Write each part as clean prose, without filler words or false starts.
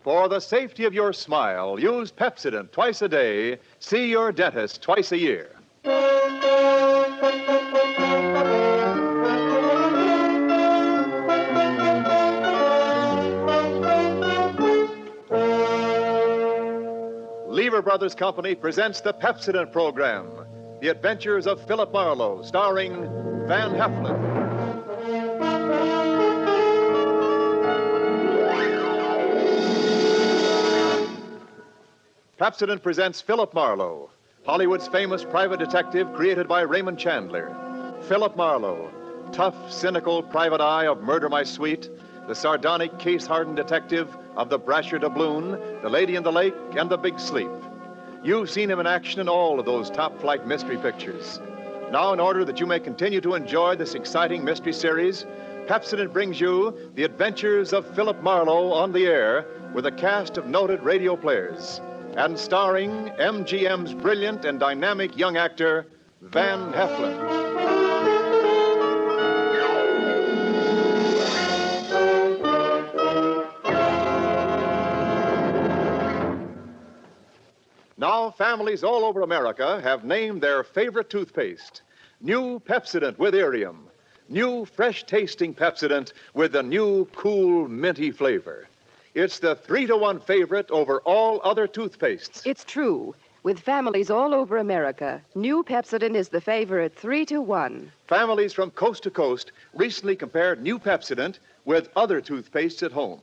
For the safety of your smile, use Pepsodent twice a day. See your dentist twice a year. Lever Brothers Company presents the Pepsodent program, The Adventures of Philip Marlowe, starring Van Heflin. Pepsodent presents Philip Marlowe, Hollywood's famous private detective created by Raymond Chandler. Philip Marlowe, tough, cynical private eye of Murder My Sweet, the sardonic, case-hardened detective of The Brasher Doubloon, The Lady in the Lake, and The Big Sleep. You've seen him in action in all of those top-flight mystery pictures. Now, in order that you may continue to enjoy this exciting mystery series, Pepsodent brings you The Adventures of Philip Marlowe on the air with a cast of noted radio players, and starring MGM's brilliant and dynamic young actor, Van Heflin. Now, families all over America have named their favorite toothpaste. New Pepsodent with Irium. New fresh-tasting Pepsodent with the new cool, minty flavor. It's the 3-to-1 favorite over all other toothpastes. It's true. With families all over America, new Pepsodent is the favorite 3-to-1. Families from coast to coast recently compared new Pepsodent with other toothpastes at home.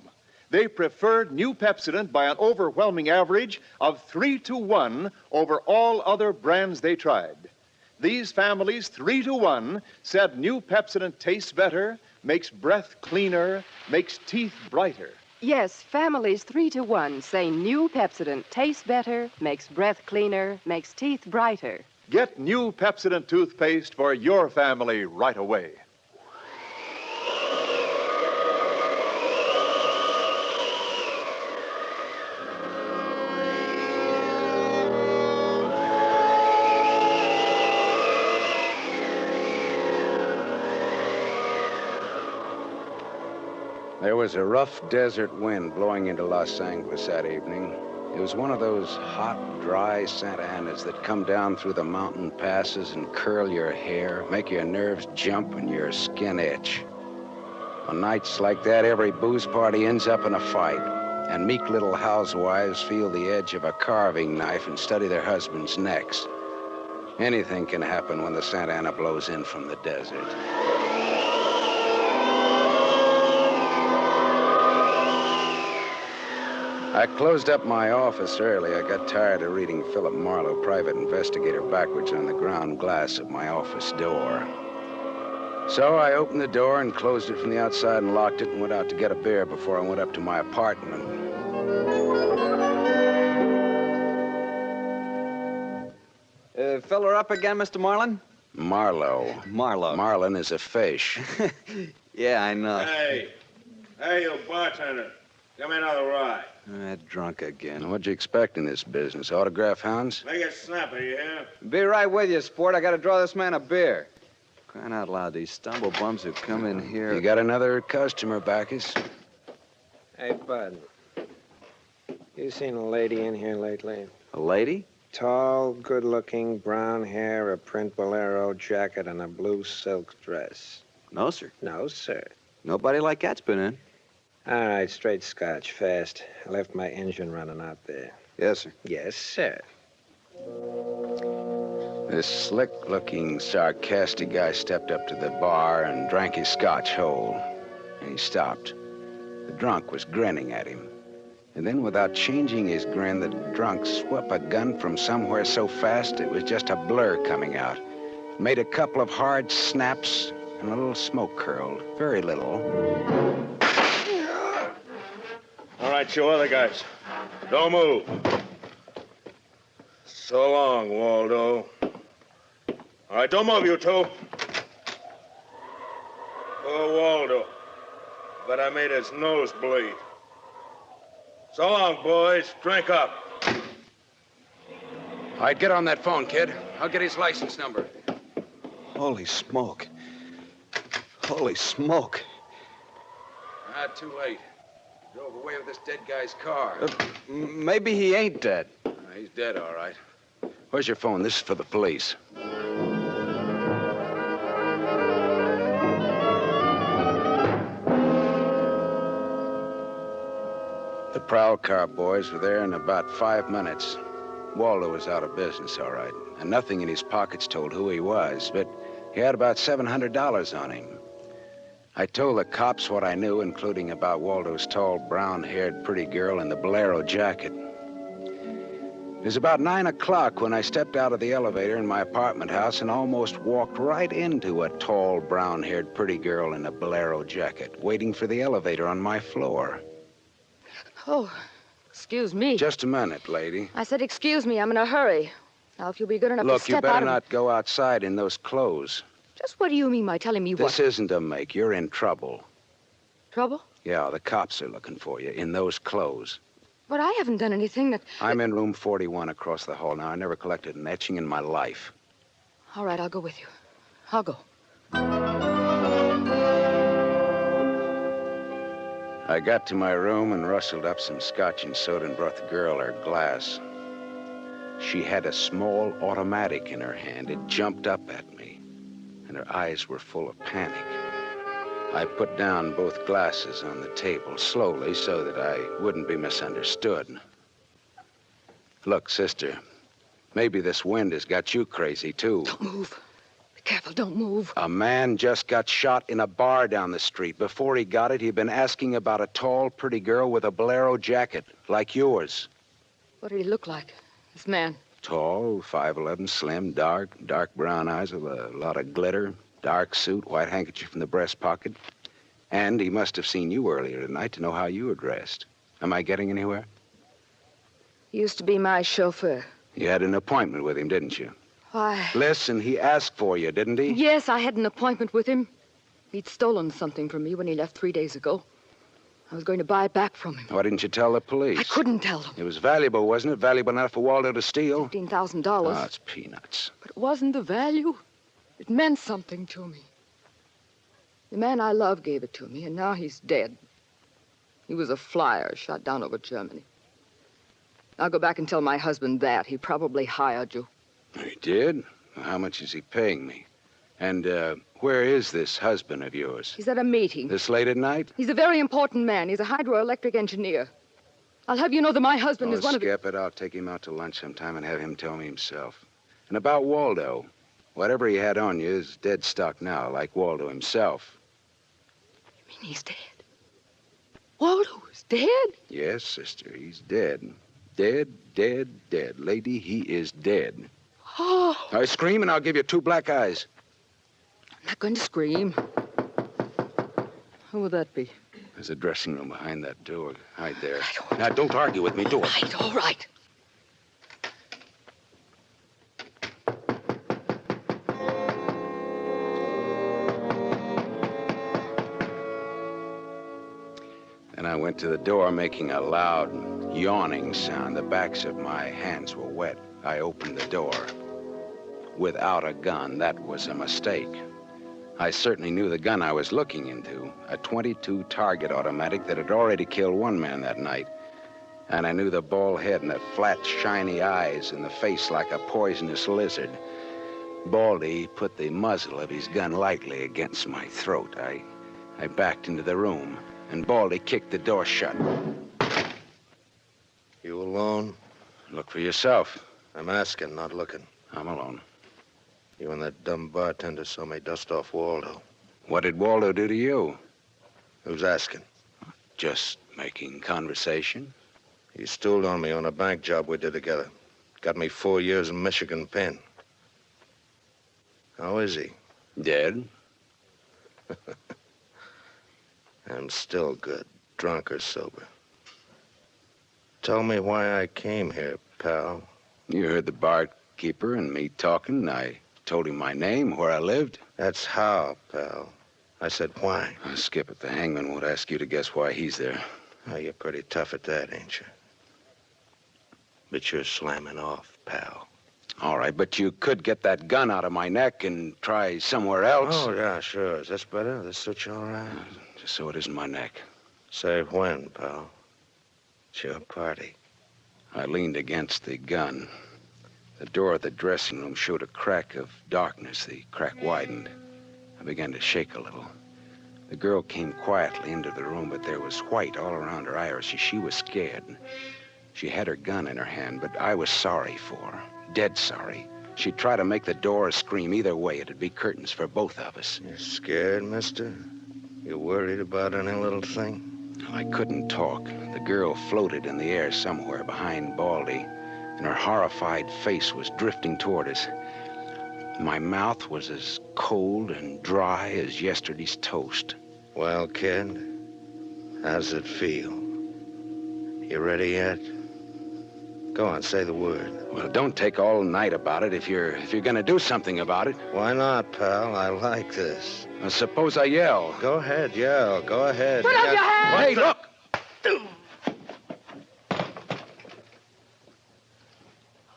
They preferred new Pepsodent by an overwhelming average of 3-to-1 over all other brands they tried. These families, 3-to-1, said new Pepsodent tastes better, makes breath cleaner, makes teeth brighter. Yes, families 3-to-1 say new Pepsodent tastes better, makes breath cleaner, makes teeth brighter. Get new Pepsodent toothpaste for your family right away. There was a rough desert wind blowing into Los Angeles that evening. It was one of those hot, dry Santa Anas that come down through the mountain passes and curl your hair, make your nerves jump and your skin itch. On nights like that, every booze party ends up in a fight, and meek little housewives feel the edge of a carving knife and study their husbands' necks. Anything can happen when the Santa Ana blows in from the desert. I closed up my office early. I got tired of reading Philip Marlowe, private investigator, backwards on the ground glass of my office door. So I opened the door and closed it from the outside and locked it and went out to get a beer before I went up to my apartment. Filler up again, Mr. Marlin? Marlowe. Marlowe. Marlin is a fish. Yeah, I know. Hey, you bartender. Give me another rye. Drunk again. What'd you expect in this business? Autograph hounds? Make it snappy, you hear? Be right with you, sport. I gotta draw this man a beer. Crying out loud, these stumble bums who come in here. You got another customer, Bacchus? Hey, Bud. You seen a lady in here lately? A lady? Tall, good-looking, brown hair, a print bolero jacket, and a blue silk dress. No, sir. No, sir. Nobody like that's been in. All right, straight scotch, fast. I left my engine running out there. Yes, sir. Yes, sir. This slick-looking, sarcastic guy stepped up to the bar and drank his scotch whole. And he stopped. The drunk was grinning at him. And then, without changing his grin, the drunk swept a gun from somewhere so fast it was just a blur coming out. Made a couple of hard snaps, and a little smoke curled. Very little. All right, you other guys. Don't move. So long, Waldo. All right, don't move, you two. Oh, Waldo. But I made his nose bleed. So long, boys. Drink up. All right, get on that phone, kid. I'll get his license number. Holy smoke. Holy smoke. Too late. Drove away with this dead guy's car. Maybe he ain't dead. He's dead, all right. Where's your phone? This is for the police. The prowl car boys were there in about 5 minutes. Waldo was out of business, all right, and nothing in his pockets told who he was, but he had about $700 on him. I told the cops what I knew, including about Waldo's tall, brown-haired, pretty girl in the bolero jacket. It was about 9 o'clock when I stepped out of the elevator in my apartment house and almost walked right into a tall, brown-haired, pretty girl in a bolero jacket, waiting for the elevator on my floor. Oh, excuse me. Just a minute, lady. I said excuse me. I'm in a hurry. Now, if you'll be good enough to Look, step you better out of... not go outside in those clothes. Just what do you mean by telling me what? This isn't a make. You're in trouble. Trouble? Yeah, the cops are looking for you in those clothes. But I haven't done anything that... I'm in room 41 across the hall now. I never collected an etching in my life. All right, I'll go with you. I'll go. I got to my room and rustled up some scotch and soda and brought the girl her glass. She had a small automatic in her hand. It jumped up at me, and her eyes were full of panic. I put down both glasses on the table slowly so that I wouldn't be misunderstood. Look, sister, maybe this wind has got you crazy, too. Don't move. Be careful, don't move. A man just got shot in a bar down the street. Before he got it, he'd been asking about a tall, pretty girl with a bolero jacket, like yours. What did he look like, this man? Tall, 5'11", slim, dark brown eyes with a lot of glitter, dark suit, white handkerchief in the breast pocket. And he must have seen you earlier tonight to know how you were dressed. Am I getting anywhere? He used to be my chauffeur. You had an appointment with him, didn't you? Why? Listen, he asked for you, didn't he? Yes, I had an appointment with him. He'd stolen something from me when he left 3 days ago. I was going to buy it back from him. Why didn't you tell the police? I couldn't tell them. It was valuable, wasn't it? Valuable enough for Waldo to steal? $15,000. Oh, it's peanuts. But it wasn't the value. It meant something to me. The man I love gave it to me, and now he's dead. He was a flyer shot down over Germany. I'll go back and tell my husband that. He probably hired you. He did? Well, how much is he paying me? And, where is this husband of yours? He's at a meeting. This late at night? He's a very important man. He's a hydroelectric engineer. I'll have you know that my husband is one of... Skip it. I'll take him out to lunch sometime and have him tell me himself. And about Waldo, whatever he had on you is dead stock now, like Waldo himself. You mean he's dead? Waldo is dead? Yes, sister, he's dead. Dead. Lady, he is dead. Oh. I scream and I'll give you 2 black eyes. I'm not going to scream. Who would that be? There's a dressing room behind that door. Hide there. I don't... Now, don't argue with me. Do it. Right, all right. Then I went to the door, making a loud, yawning sound. The backs of my hands were wet. I opened the door. Without a gun, that was a mistake. I certainly knew the gun I was looking into, a .22 target automatic that had already killed 1 man that night. And I knew the bald head and the flat, shiny eyes and the face like a poisonous lizard. Baldy put the muzzle of his gun lightly against my throat. I backed into the room, and Baldy kicked the door shut. You alone? Look for yourself. I'm asking, not looking. I'm alone. You and that dumb bartender saw me dust off Waldo. What did Waldo do to you? Who's asking? Just making conversation. He stooled on me on a bank job we did together. Got me 4 years in Michigan pen. How is he? Dead. I'm still good, drunk or sober. Tell me why I came here, pal. You heard the barkeeper and me talking. I told him my name, where I lived. That's how, pal. I said why. Skip it. The hangman won't ask you to guess why he's there. Oh, you're pretty tough at that, ain't you? But you're slamming off, pal. All right, but you could get that gun out of my neck and try somewhere else. Oh, yeah, sure. Is this better? This suits you all right? Just so it isn't my neck. Say when, pal. It's your party. I leaned against the gun. The door of the dressing room showed a crack of darkness. The crack widened. I began to shake a little. The girl came quietly into the room, but there was white all around her iris. She was scared. She had her gun in her hand, but I was sorry for her. Dead sorry. She'd try to make the door scream. Either way, it'd be curtains for both of us. You're scared, mister? You worried about any little thing? I couldn't talk. The girl floated in the air somewhere behind Baldy, and her horrified face was drifting toward us. My mouth was as cold and dry as yesterday's toast. Well, kid, how's it feel? You ready yet? Go on, say the word. Well, don't take all night about it if you're gonna do something about it. Why not, pal? I like this. Suppose I yell. Go ahead, yell. Go ahead. Put up your hands! Hey, look!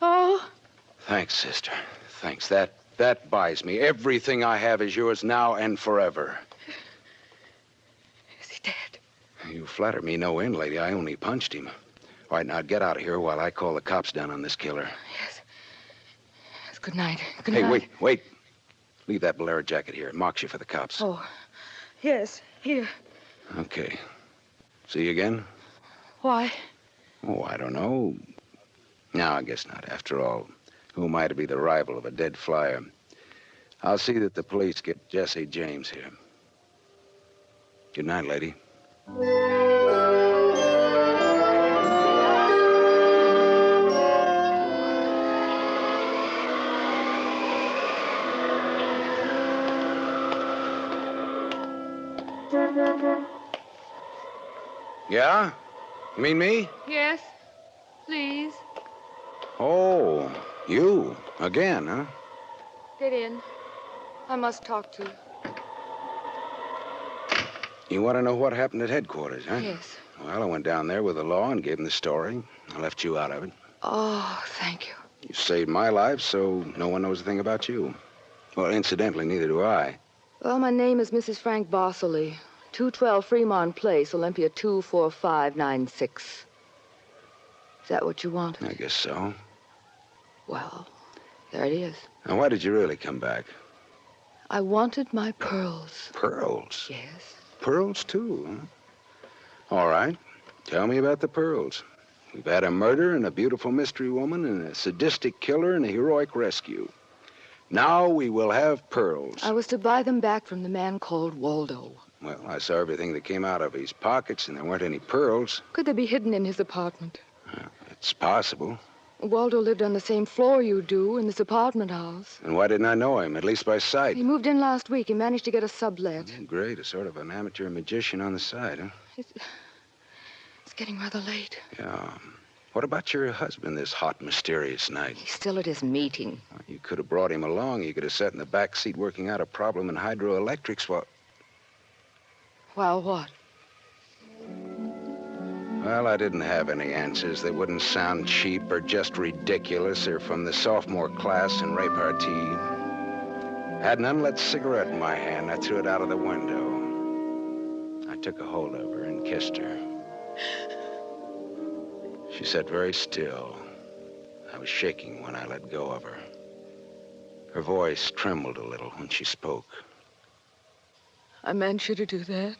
Oh, Thanks, sister. Thanks. That buys me. Everything I have is yours now and forever. is he dead? You flatter me no end, lady. I only punched him. All right, now get out of here while I call the cops down on this killer. Yes. Yes, good night. Good Hey, night. wait. Leave that bolero jacket here. It marks you for the cops. Oh, yes, here. Okay. See you again? Why? Oh, I don't know. No, I guess not. After all, who am I to be the rival of a dead flyer? I'll see that the police get Jesse James here. Good night, lady. Yeah? You mean me? Yes, please. Oh, you. Again, huh? Get in. I must talk to you. You want to know what happened at headquarters, huh? Yes. Well, I went down there with the law and gave them the story. I left you out of it. Oh, thank you. You saved my life, so no one knows a thing about you. Well, incidentally, neither do I. Well, my name is Mrs. Frank Bosserly. 212 Fremont Place, Olympia 24596. Is that what you want? I guess so. Well, there it is. Now, why did you really come back? I wanted my pearls. Pearls? Yes. Pearls, too, huh? All right. Tell me about the pearls. We've had a murder and a beautiful mystery woman and a sadistic killer and a heroic rescue. Now we will have pearls. I was to buy them back from the man called Waldo. Well, I saw everything that came out of his pockets, and there weren't any pearls. Could they be hidden in his apartment? It's possible. Waldo lived on the same floor you do in this apartment house. And why didn't I know him, at least by sight? He moved in last week. He managed to get a sublet. Oh, great, a sort of an amateur magician on the side, huh? It's getting rather late. Yeah. What about your husband this hot, mysterious night? He's still at his meeting. Well, you could have brought him along. You could have sat in the back seat working out a problem in hydroelectrics while... While what? Well, I didn't have any answers. They wouldn't sound cheap or just ridiculous or from the sophomore class in repartee. I had an unlit cigarette in my hand. I threw it out of the window. I took a hold of her and kissed her. She sat very still. I was shaking when I let go of her. Her voice trembled a little when she spoke. I meant you to do that.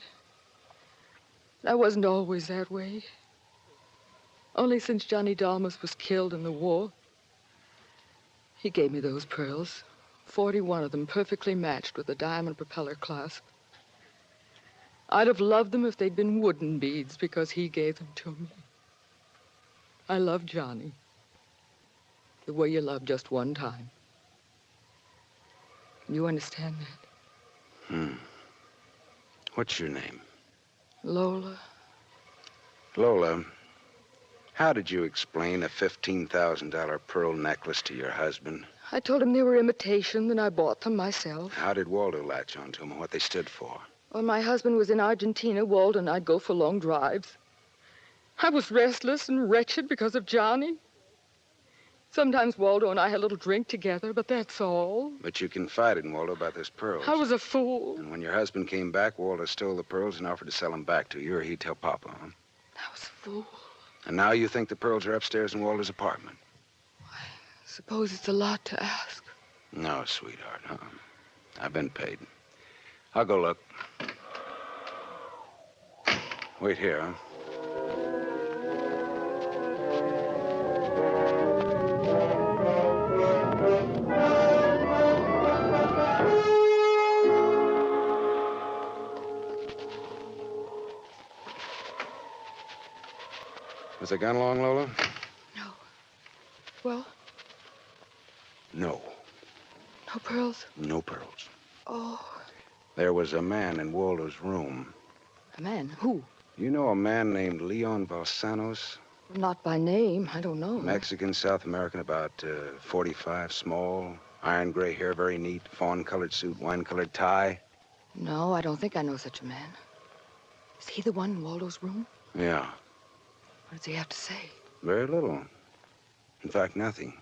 I wasn't always that way. Only since Johnny Dalmas was killed in the war. He gave me those pearls. 41 of them perfectly matched with a diamond propeller clasp. I'd have loved them if they'd been wooden beads because he gave them to me. I love Johnny. The way you love just one time. You understand that? What's your name? Lola. Lola, how did you explain a $15,000 pearl necklace to your husband? I told him they were imitation, then I bought them myself. How did Waldo latch onto them and what they stood for? When my husband was in Argentina, Waldo and I'd go for long drives. I was restless and wretched because of Johnny. Sometimes Waldo and I had a little drink together, but that's all. But you confided in Waldo about those pearls. I was a fool. And when your husband came back, Waldo stole the pearls and offered to sell them back to you, or he'd tell Papa, huh? I was a fool. And now you think the pearls are upstairs in Waldo's apartment? I suppose it's a lot to ask. No, sweetheart, huh? I've been paid. I'll go look. Wait here, huh? Was the gun long, Lola? No. Well? No. No pearls? No pearls. Oh. There was a man in Waldo's room. A man? Who? You know a man named Leon Balsanos? Not by name. I don't know. Mexican, South American, about 45, small, iron gray hair, very neat, fawn-colored suit, wine-colored tie. No, I don't think I know such a man. Is he the one in Waldo's room? Yeah. What does he have to say? Very little. In fact, nothing.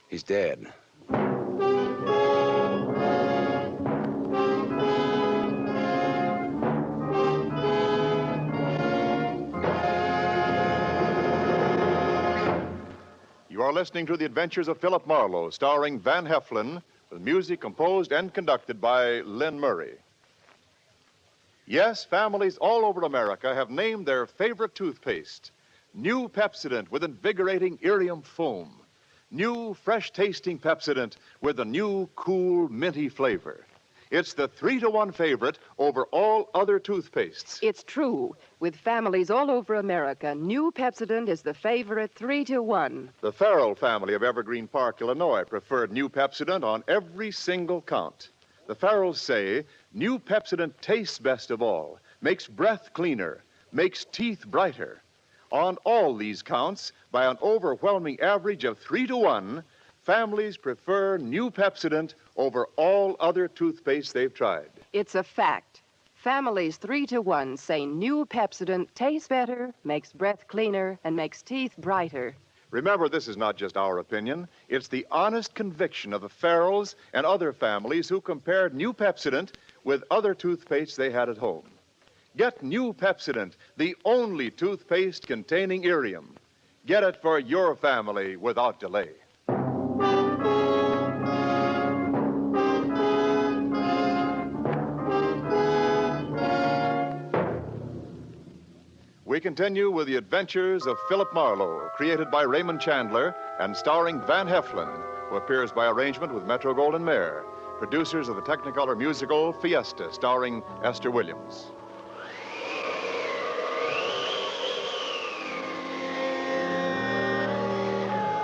He's dead. You are listening to The Adventures of Philip Marlowe, starring Van Heflin, with music composed and conducted by Lynn Murray. Yes, families all over America have named their favorite toothpaste. New Pepsodent with invigorating Irium foam. New, fresh-tasting Pepsodent with a new, cool, minty flavor. It's the 3-to-1 favorite over all other toothpastes. It's true. With families all over America, new Pepsodent is the favorite 3-to-1. The Farrell family of Evergreen Park, Illinois, preferred new Pepsodent on every single count. The Farrells say new Pepsodent tastes best of all, makes breath cleaner, makes teeth brighter. On all these counts, by an overwhelming average of 3-to-1, families prefer new Pepsodent over all other toothpaste they've tried. It's a fact. Families 3-to-1 say new Pepsodent tastes better, makes breath cleaner, and makes teeth brighter. Remember, this is not just our opinion. It's the honest conviction of the Farrells and other families who compared new Pepsodent with other toothpaste they had at home. Get new Pepsodent, the only toothpaste containing Irium. Get it for your family without delay. We continue with The Adventures of Philip Marlowe, created by Raymond Chandler and starring Van Heflin, who appears by arrangement with Metro-Goldwyn-Mayer, producers of the Technicolor musical Fiesta, starring Esther Williams.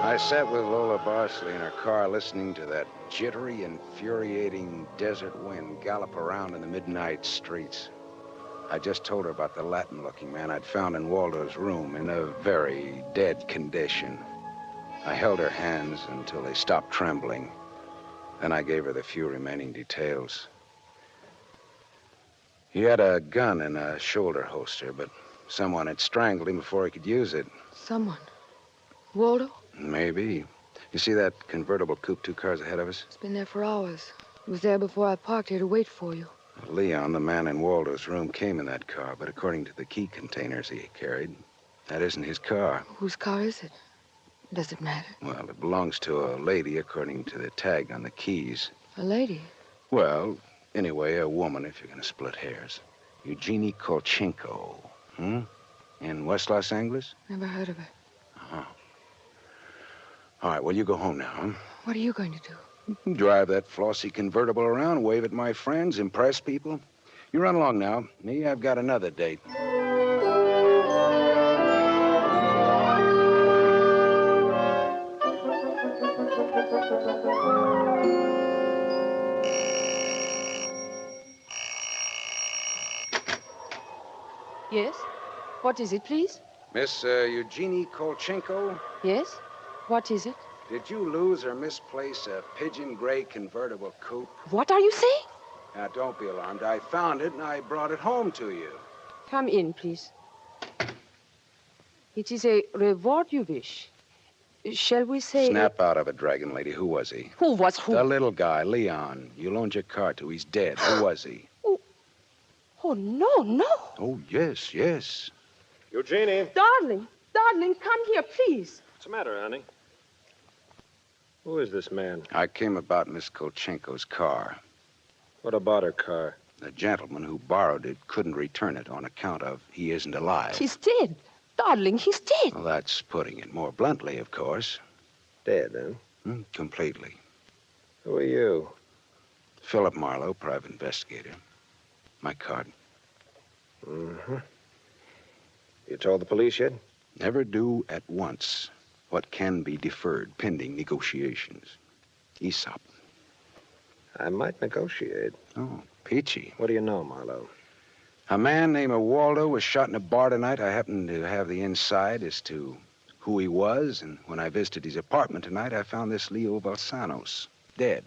I sat with Lola Barsley in her car listening to that jittery, infuriating desert wind gallop around in the midnight streets. I just told her about the Latin-looking man I'd found in Waldo's room in a very dead condition. I held her hands until they stopped trembling. Then I gave her the few remaining details. He had a gun in a shoulder holster, but someone had strangled him before he could use it. Someone? Waldo? Maybe. You see that convertible coupe 2 cars ahead of us? It's been there for hours. It was there before I parked here to wait for you. Leon, the man in Waldo's room, came in that car, but according to the key containers he carried, that isn't his car. Whose car is it? Does it matter? Well, it belongs to a lady according to the tag on the keys. A lady? Well, anyway, a woman, if you're going to split hairs. Eugenie Kolchenko. In West Los Angeles? Never heard of her. Uh-huh. All right, well, you go home now, huh? What are you going to do? Drive that flossy convertible around, wave at my friends, impress people. You run along now. Me, I've got another date. Yes? What is it, please? Miss Eugenie Kolchenko, Yes? What is it? did you lose or misplace a pigeon gray convertible coupe? What are you saying? Now, don't be alarmed. I found it and I brought it home to you. Come in, please. It is a reward you wish. Shall we say... Snap out of it, Dragon Lady. Who was he? Who was who? The little guy, Leon. You loaned your car to. He's dead. Who was he? Oh, no, no. Oh, yes, yes. Eugenie. Darling, come here, please. What's the matter, honey? Who is this man? I came about Miss Kolchenko's car. What about her car? The gentleman who borrowed it couldn't return it on account of he isn't alive. He's dead. Darling, he's dead. Well, that's putting it more bluntly, of course. Dead, huh? Completely. Who are you? Philip Marlowe, private investigator. My card. Mm-hmm. You told the police yet? Never do at once what can be deferred pending negotiations. Aesop. I might negotiate. Oh, peachy. What do you know, Marlowe? A man named Waldo was shot in a bar tonight. I happened to have the inside as to who he was, and when I visited his apartment tonight, I found this Leo Balsanos dead.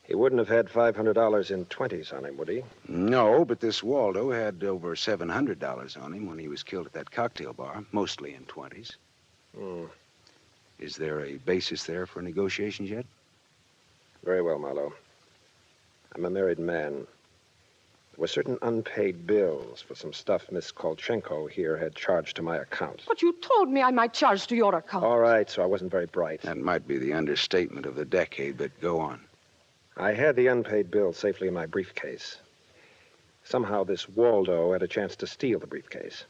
He wouldn't have had $500 in 20s on him, would he? No, but this Waldo had over $700 on him when he was killed at that cocktail bar, mostly in 20s. Hmm. Is there a basis there for negotiations yet? Very well, Marlowe. I'm a married man. There were certain unpaid bills for some stuff Miss Kolchenko here had charged to my account. But you told me I might charge to your account. All right, so I wasn't very bright. That might be the understatement of the decade, but go on. I had the unpaid bills safely in my briefcase. Somehow this Waldo had a chance to steal the briefcase.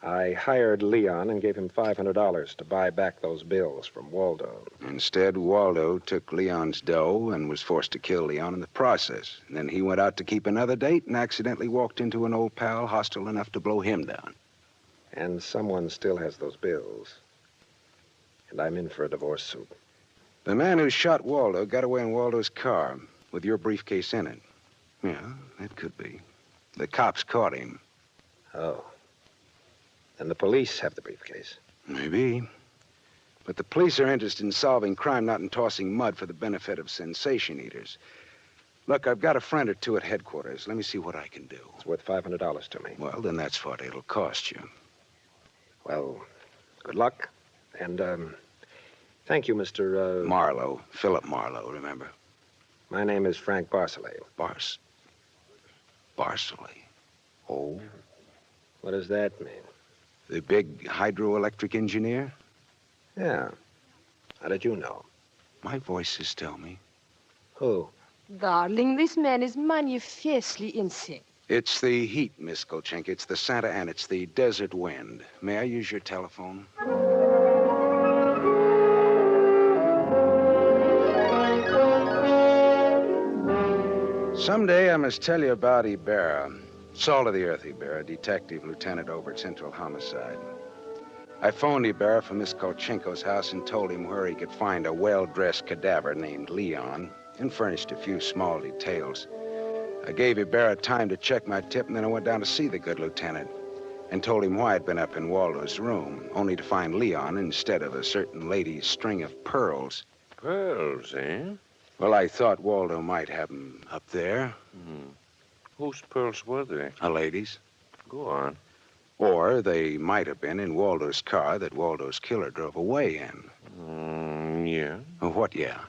I hired Leon and gave him $500 to buy back those bills from Waldo. Instead, Waldo took Leon's dough and was forced to kill Leon in the process. And then he went out to keep another date and accidentally walked into an old pal hostile enough to blow him down. And someone still has those bills. And I'm in for a divorce suit. The man who shot Waldo got away in Waldo's car with your briefcase in it. Yeah, that could be. The cops caught him. Oh. And the police have the briefcase. Maybe. But the police are interested in solving crime, not in tossing mud for the benefit of sensation eaters. Look, I've got a friend or two at headquarters. Let me see what I can do. It's worth $500 to me. Well, then that's what it'll cost you. Well, good luck. And, thank you, Mr. Marlowe. Philip Marlowe, remember? My name is Frank Barcelay. Barcelay. Oh. What does that mean? The big hydroelectric engineer? Yeah. How did you know? My voices tell me. Who? Darling, this man is manifestly insane. It's the heat, Miss Kolchenko. It's the Santa Ana. It's the desert wind. May I use your telephone? Someday I must tell you about Ibarra. Salt of the earth, Ibarra, detective lieutenant over at Central Homicide. I phoned Ibarra from Miss Kolchenko's house and told him where he could find a well-dressed cadaver named Leon and furnished a few small details. I gave Ibarra time to check my tip, and then I went down to see the good lieutenant and told him why I'd been up in Waldo's room, only to find Leon instead of a certain lady's string of pearls. Pearls, eh? Well, I thought Waldo might have them up there. Whose pearls were they? A lady's. Go on. Or they might have been in Waldo's car that Waldo's killer drove away in. Yeah. Oh, what, yeah?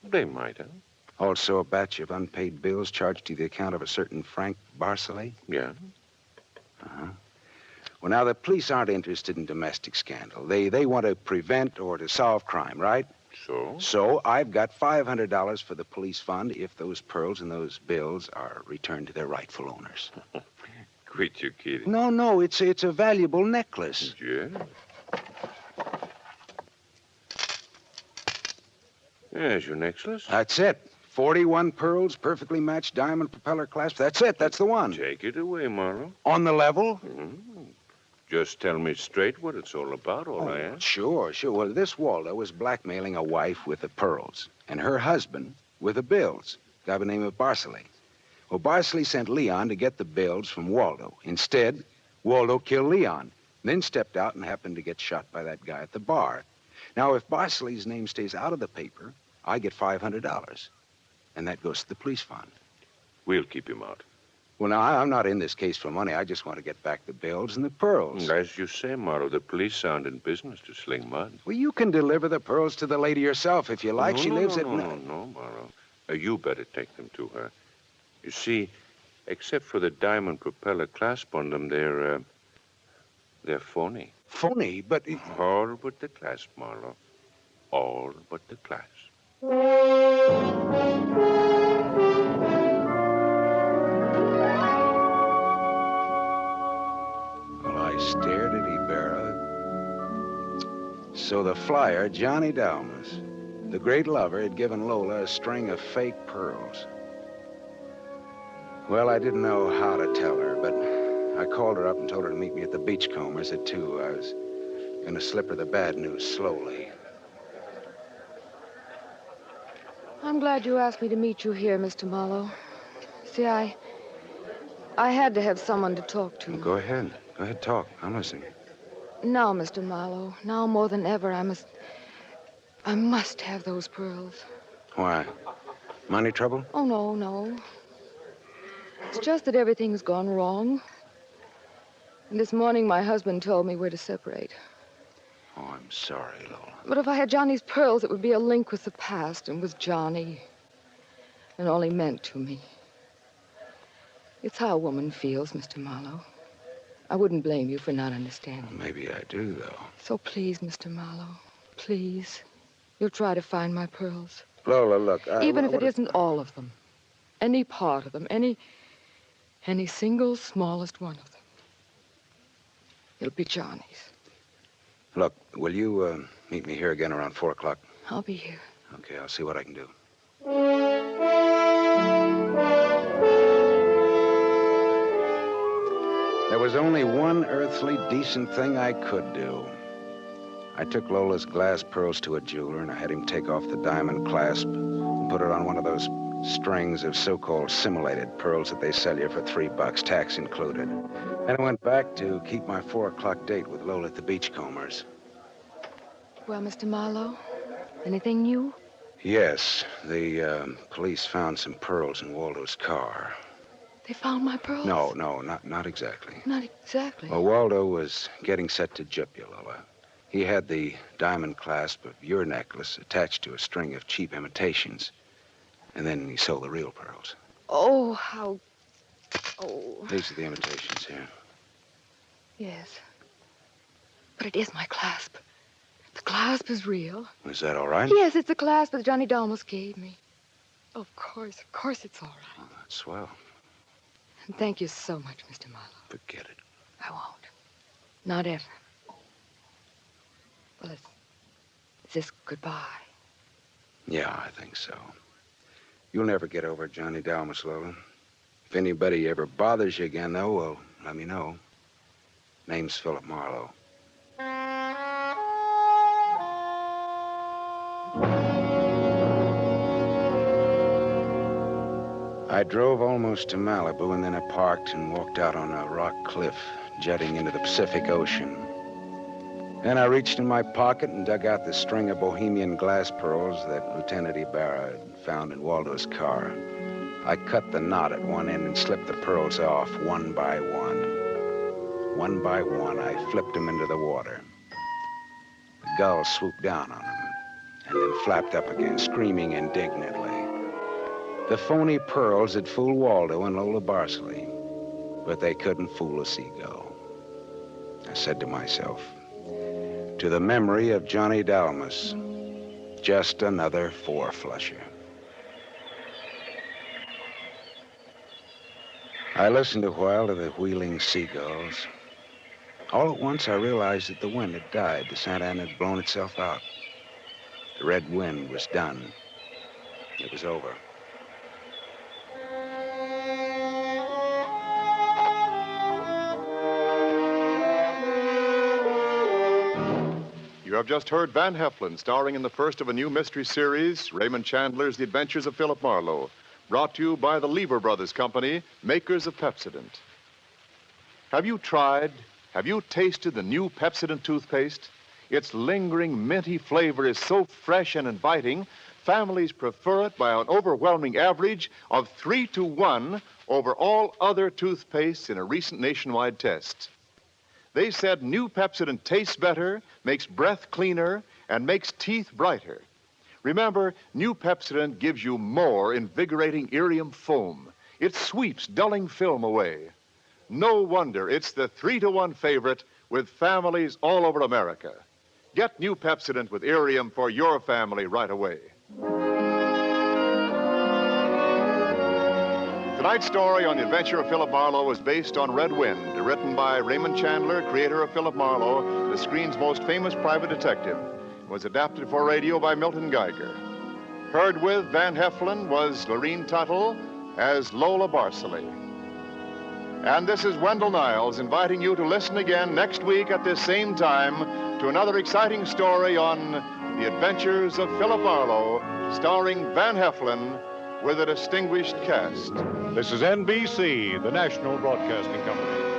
They might have. Also a batch of unpaid bills charged to the account of a certain Frank Barcelay? Yeah. Uh-huh. Well, now, the police aren't interested in domestic scandal. They want to prevent or to solve crime, right? So? So I've got $500 for the police fund if those pearls and those bills are returned to their rightful owners. Quit your kidding. No, it's a valuable necklace. Yeah? There's your necklace. That's it. 41 pearls, perfectly matched diamond propeller clasp. That's it. That's the one. Take it away, Marlowe. On the level? Just tell me straight what it's all about, all I ask. Sure. Well, this Waldo was blackmailing a wife with the pearls and her husband with the bills, a guy by the name of Barcelay. Well, Barcelay sent Leon to get the bills from Waldo. Instead, Waldo killed Leon, then stepped out and happened to get shot by that guy at the bar. Now, if Barcelay's name stays out of the paper, I get $500, and that goes to the police fund. We'll keep him out. Well, now, I'm not in this case for money. I just want to get back the bills and the pearls. As you say, Marlowe, the police aren't in business to sling mud. Well, you can deliver the pearls to the lady yourself if you like. No, She no, lives no, at... No, Marlowe. You better take them to her. You see, except for the diamond propeller clasp on them, they're phony. Phony, but... All but the clasp, Marlowe. All but the clasp. Well, I stared at Ibarra. So the flyer, Johnny Dalmas, the great lover, had given Lola a string of fake pearls. Well, I didn't know how to tell her, but I called her up and told her to meet me at the Beachcombers at 2. I was going to slip her the bad news slowly. I'm glad you asked me to meet you here, Mr. Marlowe. See, I had to have someone to talk to. Well, go ahead. Go ahead, talk. I'm listening. Now, Mr. Marlowe, now more than ever, I must have those pearls. Why? Money trouble? Oh, no. It's just that everything's gone wrong. And this morning, my husband told me we're to separate. Oh, I'm sorry, Lola. But if I had Johnny's pearls, it would be a link with the past and with Johnny. And all he meant to me. It's how a woman feels, Mr. Marlowe. I wouldn't blame you for not understanding. Well, maybe I do, though. So please, Mr. Marlowe, please, you'll try to find my pearls. Lola, look, Even if it isn't all of them, any part of them, any single smallest one of them. It'll be Johnny's. Look, will you meet me here again around 4 o'clock? I'll be here. Okay, I'll see what I can do. There was only one earthly decent thing I could do. I took Lola's glass pearls to a jeweler, and I had him take off the diamond clasp and put it on one of those strings of so-called simulated pearls that they sell you for $3, tax included. Then I went back to keep my 4 o'clock date with Lola at the Beachcombers. Well, Mr. Marlowe, anything new? Yes, the police found some pearls in Waldo's car. They found my pearls? No, not exactly. Not exactly. Well, Waldo was getting set to gyp you, Lola. He had the diamond clasp of your necklace attached to a string of cheap imitations. And then he sold the real pearls. Oh, how... Oh. These are the imitations here. Yes. But it is my clasp. The clasp is real. Is that all right? Yes, it's the clasp that Johnny Dalmas gave me. Of course it's all right. Oh, that's swell. And thank you so much, Mr. Marlowe. Forget it. I won't. Not ever. Well, is this goodbye? Yeah, I think so. You'll never get over Johnny Dalmas, Lola. If anybody ever bothers you again, though, well, let me know. Name's Philip Marlowe. I drove almost to Malibu, and then I parked and walked out on a rock cliff jutting into the Pacific Ocean. Then I reached in my pocket and dug out the string of Bohemian glass pearls that Lieutenant Ibarra had found in Waldo's car. I cut the knot at one end and slipped the pearls off one by one. One by one, I flipped them into the water. The gull swooped down on them and then flapped up again, screaming indignantly. The phony pearls had fooled Waldo and Lola Barsley, but they couldn't fool a seagull. I said to myself, to the memory of Johnny Dalmas, just another four-flusher. I listened a while to the wheeling seagulls. All at once, I realized that the wind had died. The Santa Ana had blown itself out. The red wind was done. It was over. You have just heard Van Heflin, starring in the first of a new mystery series, Raymond Chandler's The Adventures of Philip Marlowe, brought to you by the Lever Brothers Company, makers of Pepsodent. Have you tasted the new Pepsodent toothpaste? Its lingering, minty flavor is so fresh and inviting, families prefer it by an overwhelming average of 3 to 1 over all other toothpastes in a recent nationwide test. They said new Pepsodent tastes better, makes breath cleaner, and makes teeth brighter. Remember, new Pepsodent gives you more invigorating irium foam. It sweeps dulling film away. No wonder it's the 3-to-1 favorite with families all over America. Get new Pepsodent with irium for your family right away. Tonight's story on the adventure of Philip Marlowe was based on Red Wind, written by Raymond Chandler, creator of Philip Marlowe, the screen's most famous private detective. It was adapted for radio by Milton Geiger. Heard with Van Heflin was Lorene Tuttle as Lola Barceley. And this is Wendell Niles inviting you to listen again next week at this same time to another exciting story on the adventures of Philip Marlowe, starring Van Heflin with a distinguished cast. This is NBC, the national broadcasting company.